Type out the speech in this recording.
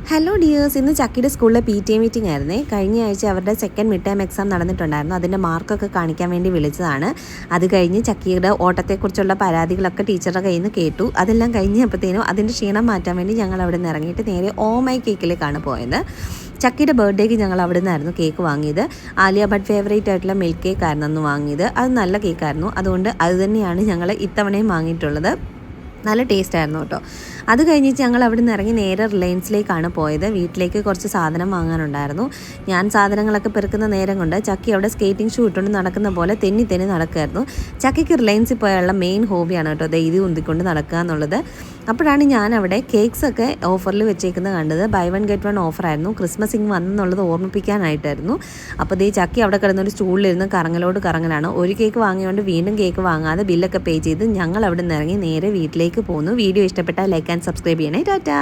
Hello dears, ഇന്ന് ചക്കിയുടെ സ്കൂളിലെ PTA meeting ആയിരുന്നേ. കഴിഞ്ഞ ആഴ്ച അവരുടെ സെക്കൻഡ് മിഡ് ടേം എക്സാം നടന്നിട്ടുണ്ടായിരുന്നു. അതിൻ്റെ മാർക്കൊക്കെ കാണിക്കാൻ വേണ്ടി വിളിച്ചതാണ്. അത് കഴിഞ്ഞ് ചക്കിയുടെ ഓട്ടത്തെക്കുറിച്ചുള്ള പരാതികളൊക്കെ ടീച്ചറുടെ കയ്യിൽ നിന്ന് കേട്ടു. അതെല്ലാം കഴിഞ്ഞപ്പോഴത്തേനും അതിൻ്റെ ക്ഷീണം മാറ്റാൻ വേണ്ടി ഞങ്ങൾ അവിടെ നിന്ന് ഇറങ്ങിയിട്ട് നേരെ ഓമൈ കേക്കിലേക്കാണ് പോയത്. ചക്കിയുടെ ബർത്ത്ഡേക്ക് ഞങ്ങൾ അവിടെ നിന്നായിരുന്നു കേക്ക് വാങ്ങിയത്. ആലിയ ഭട്ട് ഫേവറേറ്റ് ആയിട്ടുള്ള മിൽക്ക് കേക്ക് ആയിരുന്നു അന്ന് വാങ്ങിയത്. അത് നല്ല കേക്കായിരുന്നു. അതുകൊണ്ട് അത് തന്നെയാണ് ഞങ്ങൾ ഇത്തവണയും വാങ്ങിയിട്ടുള്ളത്. നല്ല ടേസ്റ്റ് ആയിരുന്നു കേട്ടോ. അത് കഴിഞ്ഞിട്ട് ഞങ്ങൾ അവിടെ നിന്ന് ഇറങ്ങി നേരെ റിലയൻസിലേക്കാണ് പോയത്. വീട്ടിലേക്ക് കുറച്ച് സാധനം വാങ്ങാനുണ്ടായിരുന്നു. ഞാൻ സാധനങ്ങളൊക്കെ പെറുക്കുന്ന നേരം കൊണ്ട് ചക്കി അവിടെ സ്കേറ്റിംഗ് ഷൂ ഇട്ടുകൊണ്ട് നടക്കുന്ന പോലെ തെന്നി നടക്കുമായിരുന്നു. ചക്കിക്ക് റിലയൻസിൽ പോയുള്ള മെയിൻ ഹോബിയാണ് കേട്ടോ ഇത് ഉന്തിക്കൊണ്ട് നടക്കുക എന്നുള്ളത്. അപ്പോഴാണ് ഞാൻ അവിടെ കേക്ക്സൊക്കെ ഓഫറിൽ വെച്ചേക്കുന്നത് കണ്ടത്. By 1 get 1 ഓഫറായിരുന്നു. ക്രിസ്മസ് ഇങ്ങ് വന്നെന്നുള്ളത് ഓർമ്മിപ്പിക്കാനായിട്ടായിരുന്നു. അപ്പോൾ ഈ ചക്കി അവിടെ കിടന്നൊരു സ്റ്റൂളിലിരുന്ന് കറങ്ങലാണ്. ഒരു കേക്ക് വാങ്ങിയോണ്ട് വീണ്ടും കേക്ക് വാങ്ങാതെ ബില്ലൊക്കെ പേ ചെയ്ത് ഞങ്ങൾ അവിടെ നിന്ന് ഇറങ്ങി നേരെ വീട്ടിലേക്ക് പോന്നു. വീഡിയോ ഇഷ്ടപ്പെട്ടാൽ ലൈക്ക് ആൻഡ് സബ്സ്ക്രൈബ് ചെയ്യണേ. ടാറ്റാ.